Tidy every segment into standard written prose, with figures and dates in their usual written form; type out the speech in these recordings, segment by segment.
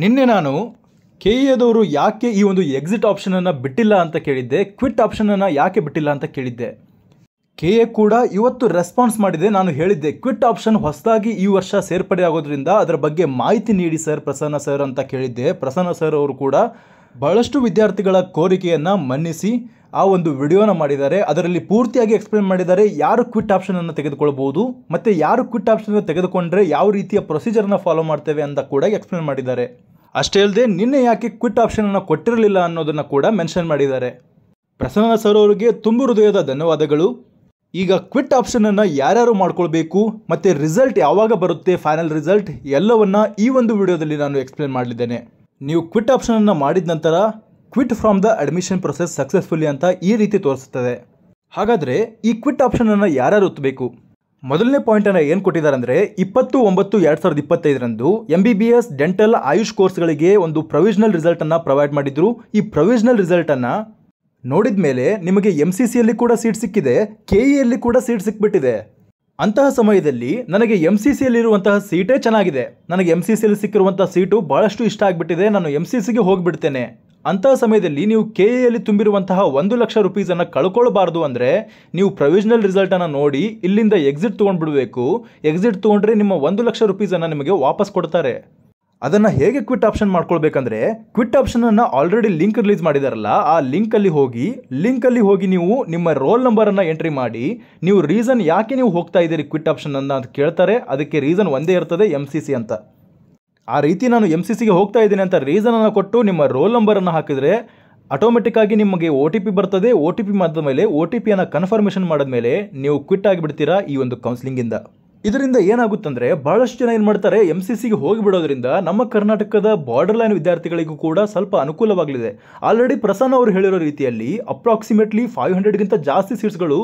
ನಿನ್ನೆ ನಾನು ಕೆಇಎದವರು ಯಾಕೆ ಈ ಒಂದು ಎಕ್ಸಿಟ್ ಆಪ್ಷನನ್ನು ಬಿಟ್ಟಿಲ್ಲ ಅಂತ ಕೇಳಿದ್ದೆ, ಕ್ವಿಟ್ ಆಪ್ಷನನ್ನು ಯಾಕೆ ಬಿಟ್ಟಿಲ್ಲ ಅಂತ ಕೇಳಿದ್ದೆ. ಕೆಎ ಕೂಡ ಇವತ್ತು ರೆಸ್ಪಾನ್ಸ್ ಮಾಡಿದೆ. ನಾನು ಹೇಳಿದ್ದೆ ಕ್ವಿಟ್ ಆಪ್ಷನ್ ಹೊಸದಾಗಿ ಈ ವರ್ಷ ಸೇರ್ಪಡೆ ಆಗೋದ್ರಿಂದ ಅದರ ಬಗ್ಗೆ ಮಾಹಿತಿ ನೀಡಿ ಸರ್ ಪ್ರಸನ್ನ ಸರ್ ಅಂತ ಕೇಳಿದ್ದೆ. ಪ್ರಸನ್ನ ಸರ್ ಅವರು ಕೂಡ ಬಹಳಷ್ಟು ವಿದ್ಯಾರ್ಥಿಗಳ ಕೋರಿಕೆಯನ್ನು ಮನ್ನಿಸಿ ಆ ಒಂದು ವಿಡಿಯೋನ ಮಾಡಿದ್ದಾರೆ. ಅದರಲ್ಲಿ ಪೂರ್ತಿಯಾಗಿ ಎಕ್ಸ್ಪ್ಲೇನ್ ಮಾಡಿದ್ದಾರೆ ಯಾರು ಕ್ವಿಟ್ ಆಪ್ಷನನ್ನು ತೆಗೆದುಕೊಳ್ಬೋದು ಮತ್ತು ಯಾರು ಕ್ವಿಟ್ ಆಪ್ಷನ್ ತೆಗೆದುಕೊಂಡ್ರೆ ಯಾವ ರೀತಿಯ ಪ್ರೊಸೀಜರ್ನ ಫಾಲೋ ಮಾಡ್ತೇವೆ ಅಂತ ಕೂಡ ಎಕ್ಸ್ಪ್ಲೇನ್ ಮಾಡಿದ್ದಾರೆ. ಅಷ್ಟೇ ಅಲ್ಲದೆ ನಿನ್ನೆ ಯಾಕೆ ಕ್ವಿಟ್ ಆಪ್ಷನನ್ನು ಕೊಟ್ಟಿರಲಿಲ್ಲ ಅನ್ನೋದನ್ನು ಕೂಡ ಮೆನ್ಷನ್ ಮಾಡಿದ್ದಾರೆ. ಪ್ರಸನ್ನ ಸರ್ ಅವರಿಗೆ ತುಂಬ ಹೃದಯದ ಧನ್ಯವಾದಗಳು. ಈಗ ಕ್ವಿಟ್ ಆಪ್ಷನನ್ನು ಯಾರ್ಯಾರು ಮಾಡ್ಕೊಳ್ಬೇಕು ಮತ್ತು ರಿಸಲ್ಟ್ ಯಾವಾಗ ಬರುತ್ತೆ, ಫೈನಲ್ ರಿಸಲ್ಟ್ ಎಲ್ಲವನ್ನ ಈ ಒಂದು ವಿಡಿಯೋದಲ್ಲಿ ನಾನು ಎಕ್ಸ್ಪ್ಲೇನ್ ಮಾಡಲಿದ್ದೇನೆ. ನೀವು ಕ್ವಿಟ್ ಆಪ್ಷನನ್ನು ಮಾಡಿದ ನಂತರ quit from the admission process successfully ಅಂತ ಈ ರೀತಿ ತೋರಿಸುತ್ತದೆ. ಹಾಗಾದರೆ ಈ ಕ್ವಿಟ್ ಆಪ್ಷನನ್ನು ಯಾರ್ಯಾರು ಒತ್ತಬೇಕು? ಮೊದಲನೇ ಪಾಯಿಂಟನ್ನು ಏನು ಕೊಟ್ಟಿದ್ದಾರೆ ಅಂದರೆ 20/9/2025 MBBS ಡೆಂಟಲ್ ಆಯುಷ್ ಕೋರ್ಸ್ಗಳಿಗೆ ಒಂದು ಪ್ರೊವಿಷನಲ್ ರಿಸಲ್ಟನ್ನು ಪ್ರೊವೈಡ್ ಮಾಡಿದ್ರು. ಈ ಪ್ರೊವಿಷನಲ್ ರಿಸಲ್ಟನ್ನು ನೋಡಿದ ಮೇಲೆ ನಿಮಗೆ MCCಯಲ್ಲಿ ಕೂಡ ಸೀಟ್ ಸಿಕ್ಕಿದೆ, KEಯಲ್ಲಿ ಕೂಡ ಸೀಟ್ ಸಿಕ್ಬಿಟ್ಟಿದೆ. ಅಂತಹ ಸಮಯದಲ್ಲಿ ನನಗೆ MCCಯಲ್ಲಿರುವಂತಹ ಸೀಟೇ ಚೆನ್ನಾಗಿದೆ, ನನಗೆ MCCಯಲ್ಲಿ ಸಿಕ್ಕಿರುವಂತಹ ಸೀಟು ಭಾಳಷ್ಟು ಇಷ್ಟ ಆಗಿಬಿಟ್ಟಿದೆ, ನಾನು MCCಗೆ ಹೋಗಿಬಿಡ್ತೇನೆ. ಅಂತಹ ಸಮಯದಲ್ಲಿ ನೀವು KEಯಲ್ಲಿ ತುಂಬಿರುವಂತಹ 1 ಲಕ್ಷ ರೂಪೀಸನ್ನು ಕಳ್ಕೊಳ್ಬಾರ್ದು ಅಂದರೆ ನೀವು ಪ್ರೊವಿಷನಲ್ ರಿಸಲ್ಟನ್ನು ನೋಡಿ ಇಲ್ಲಿಂದ ಎಕ್ಸಿಟ್ ತೊಗೊಂಡ್ಬಿಡಬೇಕು. ಎಕ್ಸಿಟ್ ತೊಗೊಂಡ್ರೆ ನಿಮ್ಮ 1 ಲಕ್ಷ ರೂಪೀಸನ್ನು ನಿಮಗೆ ವಾಪಸ್ ಕೊಡ್ತಾರೆ. ಅದನ್ನು ಹೇಗೆ ಕ್ವಿಟ್ ಆಪ್ಷನ್ ಮಾಡ್ಕೊಳ್ಬೇಕಂದ್ರೆ, ಕ್ವಿಟ್ ಆಪ್ಷನನ್ನು ಆಲ್ರೆಡಿ ಲಿಂಕ್ ರಿಲೀಸ್ ಮಾಡಿದಾರಲ್ಲ, ಆ ಲಿಂಕಲ್ಲಿ ಹೋಗಿ ನೀವು ನಿಮ್ಮ ರೋಲ್ ನಂಬರನ್ನು ಎಂಟ್ರಿ ಮಾಡಿ, ನೀವು ರೀಸನ್ ಯಾಕೆ ನೀವು ಹೋಗ್ತಾ ಇದ್ದೀರಿ ಕ್ವಿಟ್ ಆಪ್ಷನ್ ಅಂತ ಕೇಳ್ತಾರೆ. ಅದಕ್ಕೆ ರೀಸನ್ ಒಂದೇ ಇರ್ತದೆ, MCC ಅಂತ. ಆ ರೀತಿ ನಾನು MCCಗೆ ಹೋಗ್ತಾ ಇದ್ದೀನಿ ಅಂತ ರೀಸನನ್ನು ಕೊಟ್ಟು ನಿಮ್ಮ ರೋಲ್ ನಂಬರನ್ನು ಹಾಕಿದರೆ ಆಟೋಮೆಟಿಕ್ಕಾಗಿ ನಿಮಗೆ OTP ಬರ್ತದೆ. OTP ಮಾಡಿದ ಮೇಲೆ OTPಯನ್ನು ಕನ್ಫರ್ಮೇಷನ್ ಮಾಡಿದ್ಮೇಲೆ ನೀವು ಕ್ವಿಟ್ ಆಗಿಬಿಡ್ತೀರಾ ಈ ಒಂದು ಕೌನ್ಸಿಲಿಂಗಿಂದ. ಇದರಿಂದ ಏನಾಗುತ್ತಂದರೆ ಬಹಳಷ್ಟು ಜನ ಏನು ಮಾಡ್ತಾರೆ, MCCಗೆ ಹೋಗಿಬಿಡೋದ್ರಿಂದ ನಮ್ಮ ಕರ್ನಾಟಕದ ಬಾರ್ಡರ್ ಲೈನ್ ವಿದ್ಯಾರ್ಥಿಗಳಿಗೂ ಕೂಡ ಸ್ವಲ್ಪ ಅನುಕೂಲವಾಗಲಿದೆ. ಆಲ್ರೆಡಿ ಪ್ರಸನ್ನ ಅವರು ಹೇಳಿರೋ ರೀತಿಯಲ್ಲಿ ಅಪ್ರಾಕ್ಸಿಮೇಟ್ಲಿ 500ಗಿಂತ ಜಾಸ್ತಿ ಸೀಟ್ಸ್ಗಳು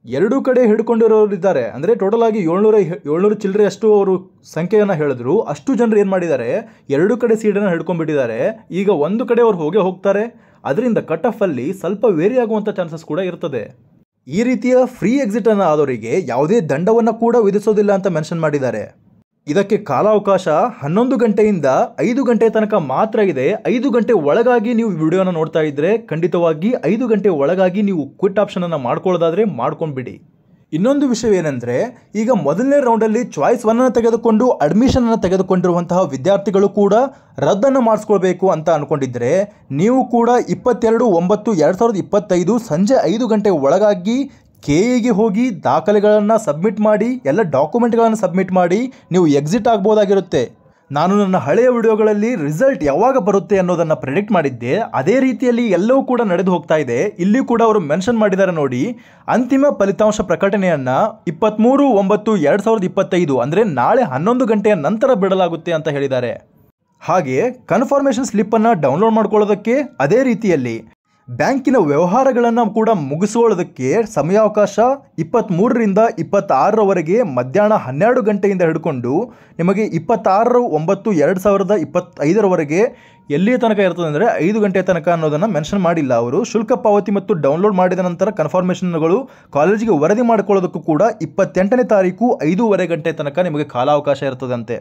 ಎರಡೂ ಕಡೆ ಹಿಡ್ಕೊಂಡಿರೋರಿದ್ದಾರೆ. ಅಂದರೆ ಟೋಟಲ್ ಆಗಿ 700 ಚಿಲ್ಲರೆ ಅಷ್ಟು ಅವರು ಸಂಖ್ಯೆಯನ್ನು ಹೇಳಿದ್ರು. ಅಷ್ಟು ಜನರು ಏನು ಮಾಡಿದ್ದಾರೆ, ಎರಡೂ ಕಡೆ ಸೀಟನ್ನು ಹಿಡ್ಕೊಂಡ್ಬಿಟ್ಟಿದ್ದಾರೆ. ಈಗ ಒಂದು ಕಡೆ ಅವ್ರು ಹೋಗ್ತಾರೆ. ಅದರಿಂದ ಕಟ್ ಆಫಲ್ಲಿ ಸ್ವಲ್ಪ ವೇರಿ ಆಗುವಂಥ ಚಾನ್ಸಸ್ ಕೂಡ ಇರ್ತದೆ. ಈ ರೀತಿಯ ಫ್ರೀ ಎಕ್ಸಿಟನ್ನು ಆದವರಿಗೆ ಯಾವುದೇ ದಂಡವನ್ನು ಕೂಡ ವಿಧಿಸೋದಿಲ್ಲ ಅಂತ ಮೆನ್ಷನ್ ಮಾಡಿದ್ದಾರೆ. ಇದಕ್ಕೆ ಕಾಲಾವಕಾಶ 11 ಗಂಟೆಯಿಂದ 5 ಗಂಟೆ ತನಕ ಮಾತ್ರ ಇದೆ. 5 ಗಂಟೆ ಒಳಗಾಗಿ ನೀವು ವಿಡಿಯೋನ ನೋಡ್ತಾ ಇದ್ದರೆ ಖಂಡಿತವಾಗಿ 5 ಗಂಟೆ ಒಳಗಾಗಿ ನೀವು ಕ್ವಿಟ್ ಆಪ್ಷನನ್ನು ಮಾಡ್ಕೊಳ್ಳೋದಾದರೆ ಮಾಡ್ಕೊಂಡ್ಬಿಡಿ. ಇನ್ನೊಂದು ವಿಷಯವೇನೆಂದರೆ, ಈಗ ಮೊದಲನೇ ರೌಂಡಲ್ಲಿ ಚಾಯ್ಸ್ 1 ತೆಗೆದುಕೊಂಡು ಅಡ್ಮಿಷನನ್ನು ತೆಗೆದುಕೊಂಡಿರುವಂತಹ ವಿದ್ಯಾರ್ಥಿಗಳು ಕೂಡ ರದ್ದನ್ನು ಮಾಡಿಸ್ಕೊಳ್ಬೇಕು ಅಂತ ಅಂದ್ಕೊಂಡಿದ್ದರೆ ನೀವು ಕೂಡ 22/9/2025 ಸಂಜೆ 5 ಗಂಟೆ ಒಳಗಾಗಿ KEಗೆ ಹೋಗಿ ದಾಖಲೆಗಳನ್ನು ಸಬ್ಮಿಟ್ ಮಾಡಿ, ಎಲ್ಲ ಡಾಕ್ಯುಮೆಂಟ್ಗಳನ್ನು ಸಬ್ಮಿಟ್ ಮಾಡಿ ನೀವು ಎಕ್ಸಿಟ್ ಆಗ್ಬೋದಾಗಿರುತ್ತೆ. ನಾನು ನನ್ನ ಹಳೆಯ ವಿಡಿಯೋಗಳಲ್ಲಿ ರಿಸಲ್ಟ್ ಯಾವಾಗ ಬರುತ್ತೆ ಅನ್ನೋದನ್ನು ಪ್ರೆಡಿಕ್ಟ್ ಮಾಡಿದ್ದೆ. ಅದೇ ರೀತಿಯಲ್ಲಿ ಎಲ್ಲವೂ ಕೂಡ ನಡೆದು ಹೋಗ್ತಾ ಇದೆ. ಇಲ್ಲಿ ಕೂಡ ಅವರು ಮೆನ್ಷನ್ ಮಾಡಿದ್ದಾರೆ ನೋಡಿ, ಅಂತಿಮ ಫಲಿತಾಂಶ ಪ್ರಕಟಣೆಯನ್ನು 23/9/2025 ಅಂದರೆ ನಾಳೆ 11 ಗಂಟೆಯ ನಂತರ ಬಿಡಲಾಗುತ್ತೆ ಅಂತ ಹೇಳಿದ್ದಾರೆ. ಹಾಗೆ ಕನ್ಫರ್ಮೇಷನ್ ಸ್ಲಿಪ್ಪನ್ನು ಡೌನ್ಲೋಡ್ ಮಾಡ್ಕೊಳ್ಳೋದಕ್ಕೆ, ಅದೇ ರೀತಿಯಲ್ಲಿ ಬ್ಯಾಂಕಿನ ವ್ಯವಹಾರಗಳನ್ನು ಕೂಡ ಮುಗಿಸ್ಕೊಳ್ಳೋದಕ್ಕೆ ಸಮಯಾವಕಾಶ 23ರಿಂದ 26ರವರೆಗೆ ಮಧ್ಯಾಹ್ನ 12 ಗಂಟೆಯಿಂದ ಹಿಡ್ಕೊಂಡು ನಿಮಗೆ 26/9/2025ರವರೆಗೆ ಎಲ್ಲಿಯ ತನಕ ಇರ್ತದೆ ಅಂದರೆ 5 ಗಂಟೆ ತನಕ ಅನ್ನೋದನ್ನು ಮೆನ್ಷನ್ ಮಾಡಿಲ್ಲ ಅವರು. ಶುಲ್ಕ ಪಾವತಿ ಮತ್ತು ಡೌನ್ಲೋಡ್ ಮಾಡಿದ ನಂತರ ಕನ್ಫರ್ಮೇಷನ್ಗಳು ಕಾಲೇಜಿಗೆ ವರದಿ ಮಾಡಿಕೊಳ್ಳೋದಕ್ಕೂ ಕೂಡ 28ನೇ ತಾರೀಕು 5:30 ಗಂಟೆ ತನಕ ನಿಮಗೆ ಕಾಲಾವಕಾಶ ಇರ್ತದಂತೆ.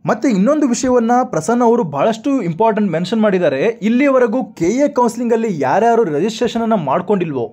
ಮತ್ತು ಇನ್ನೊಂದು ವಿಷಯವನ್ನು ಪ್ರಸನ್ನ ಅವರು ಭಾಳಷ್ಟು ಇಂಪಾರ್ಟೆಂಟ್ ಮೆನ್ಷನ್ ಮಾಡಿದ್ದಾರೆ. ಇಲ್ಲಿಯವರೆಗೂ KE ಕೌನ್ಸಿಲಿಂಗಲ್ಲಿ ಯಾರ್ಯಾರು ರಿಜಿಸ್ಟ್ರೇಷನನ್ನು ಮಾಡ್ಕೊಂಡಿಲ್ವೋ,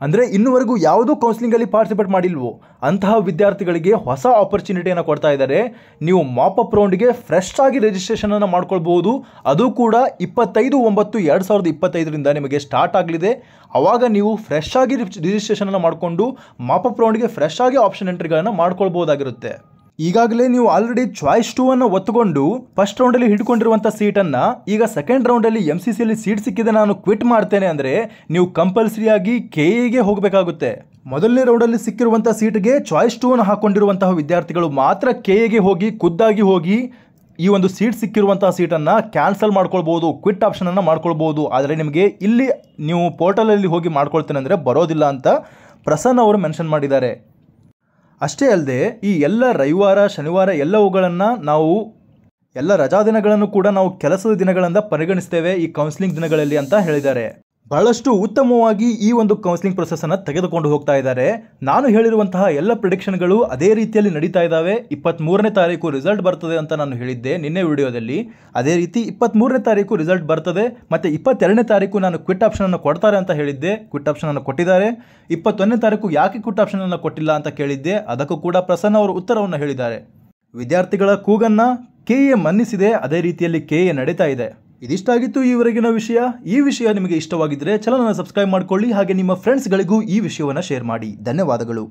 ಅಂದರೆ ಇನ್ನೂವರೆಗೂ ಯಾವುದೂ ಕೌನ್ಸಿಲಿಂಗಲ್ಲಿ ಪಾರ್ಟಿಸಿಪೇಟ್ ಮಾಡಿಲ್ವೋ ಅಂತಹ ವಿದ್ಯಾರ್ಥಿಗಳಿಗೆ ಹೊಸ ಆಪರ್ಚುನಿಟಿಯನ್ನು ಕೊಡ್ತಾ ಇದ್ದಾರೆ. ನೀವು ಮಾಪಪ್ ರೌಂಡ್ಗೆ ಫ್ರೆಶ್ ಆಗಿ ರಿಜಿಸ್ಟ್ರೇಷನನ್ನು ಮಾಡ್ಕೊಳ್ಬೋದು. ಅದು ಕೂಡ 25/9/2025ರಿಂದ ನಿಮಗೆ ಸ್ಟಾರ್ಟ್ ಆಗಲಿದೆ. ಆವಾಗ ನೀವು ಫ್ರೆಶ್ ಆಗಿ ರಿಜಿಸ್ಟ್ರೇಷನನ್ನು ಮಾಡಿಕೊಂಡು ಮಾಪಪ್ ರೌಂಡ್ಗೆ ಫ್ರೆಶ್ ಆಗಿ ಆಪ್ಷನ್ ಎಂಟ್ರಿಗಳನ್ನು ಮಾಡ್ಕೊಳ್ಬೋದಾಗಿರುತ್ತೆ. ಈಗಾಗಲೇ ನೀವು ಆಲ್ರೆಡಿ ಚಾಯ್ಸ್ 2 ಒತ್ತುಕೊಂಡು ಫಸ್ಟ್ ರೌಂಡಲ್ಲಿ ಹಿಡ್ಕೊಂಡಿರುವಂಥ ಸೀಟನ್ನು ಈಗ ಸೆಕೆಂಡ್ ರೌಂಡಲ್ಲಿ MCCಯಲ್ಲಿ ಸೀಟ್ ಸಿಕ್ಕಿದೆ, ನಾನು ಕ್ವಿಟ್ ಮಾಡ್ತೇನೆ ಅಂದರೆ ನೀವು ಕಂಪಲ್ಸರಿಯಾಗಿ KEಗೆ ಹೋಗಬೇಕಾಗುತ್ತೆ. ಮೊದಲನೇ ರೌಂಡಲ್ಲಿ ಸಿಕ್ಕಿರುವಂಥ ಸೀಟ್ಗೆ ಚಾಯ್ಸ್ 2 ಹಾಕ್ಕೊಂಡಿರುವಂತಹ ವಿದ್ಯಾರ್ಥಿಗಳು ಮಾತ್ರ KEಗೆ ಹೋಗಿ ಖುದ್ದಾಗಿ ಹೋಗಿ ಈ ಒಂದು ಸೀಟ್ ಸಿಕ್ಕಿರುವಂತಹ ಸೀಟನ್ನು ಕ್ಯಾನ್ಸಲ್ ಮಾಡ್ಕೊಳ್ಬೋದು, ಕ್ವಿಟ್ ಆಪ್ಷನನ್ನು ಮಾಡ್ಕೊಳ್ಬೋದು. ಆದರೆ ನಿಮಗೆ ಇಲ್ಲಿ ನೀವು ಪೋರ್ಟಲಲ್ಲಿ ಹೋಗಿ ಮಾಡ್ಕೊಳ್ತೇನೆ ಅಂದರೆ ಬರೋದಿಲ್ಲ ಅಂತ ಪ್ರಸನ್ನ ಅವರು ಮೆನ್ಷನ್ ಮಾಡಿದ್ದಾರೆ. ಅಷ್ಟೇ ಅಲ್ಲದೆ ಈ ಎಲ್ಲ ರವಿವಾರ ಶನಿವಾರ ಎಲ್ಲವುಗಳನ್ನು ನಾವು ಎಲ್ಲ ರಜಾ ದಿನಗಳನ್ನು ಕೂಡ ನಾವು ಕೆಲಸದ ದಿನಗಳಿಂದ ಪರಿಗಣಿಸ್ತೇವೆ ಈ ಕೌನ್ಸಿಲಿಂಗ್ ದಿನಗಳಲ್ಲಿ ಅಂತ ಹೇಳಿದ್ದಾರೆ. ಬಹಳಷ್ಟು ಉತ್ತಮವಾಗಿ ಈ ಒಂದು ಕೌನ್ಸಿಲಿಂಗ್ ಪ್ರೊಸೆಸ್ ಅನ್ನು ತೆಗೆದುಕೊಂಡು ಹೋಗ್ತಾ ಇದ್ದಾರೆ. ನಾನು ಹೇಳಿರುವಂತಹ ಎಲ್ಲ ಪ್ರಿಡಿಕ್ಷನ್ಗಳು ಅದೇ ರೀತಿಯಲ್ಲಿ ನಡೀತಾ ಇದ್ದಾವೆ. 23ನೇ ತಾರೀಕು ರಿಸಲ್ಟ್ ಬರ್ತದೆ ಅಂತ ನಾನು ಹೇಳಿದ್ದೆ ನಿನ್ನೆ ವಿಡಿಯೋದಲ್ಲಿ. ಅದೇ ರೀತಿ 23ನೇ ತಾರೀಕು ರಿಸಲ್ಟ್ ಬರ್ತದೆ. ಮತ್ತು 22ನೇ ತಾರೀಕು ನಾನು ಕ್ವಿಟ್ ಆಪ್ಷನ್ ಅನ್ನು ಕೊಡ್ತಾರೆ ಅಂತ ಹೇಳಿದ್ದೆ. ಕ್ವಿಟ್ ಆಪ್ಷನ್ ಅನ್ನು ಕೊಟ್ಟಿದ್ದಾರೆ. 21ನೇ ತಾರೀಕು ಯಾಕೆ ಕ್ವಿಟ್ ಆಪ್ಷನ್ ಅನ್ನು ಕೊಟ್ಟಿಲ್ಲ ಅಂತ ಕೇಳಿದ್ದೆ. ಅದಕ್ಕೂ ಕೂಡ ಪ್ರಸನ್ನ ಅವರು ಉತ್ತರವನ್ನು ಹೇಳಿದ್ದಾರೆ. ವಿದ್ಯಾರ್ಥಿಗಳ ಕೂಗನ್ನು ಕೆಎ ಮನ್ನಿಸಿದೆ. ಅದೇ ರೀತಿಯಲ್ಲಿ ಕೆಎ ನಡೀತಾ ಇದೆ. ಇದಿಷ್ಟಾಗಿತ್ತು ಈವರೆಗಿನ ವಿಷಯ. ಈ ವಿಷಯ ನಿಮಗೆ ಇಷ್ಟವಾಗಿದ್ದರೆ ಚಾನಲ್ ಅನ್ನು ಸಬ್ಸ್ಕ್ರೈಬ್ ಮಾಡಿಕೊಳ್ಳಿ. ಹಾಗೆ ನಿಮ್ಮ ಫ್ರೆಂಡ್ಸ್ಗಳಿಗೂ ಈ ವಿಷಯವನ್ನು ಶೇರ್ ಮಾಡಿ. ಧನ್ಯವಾದಗಳು.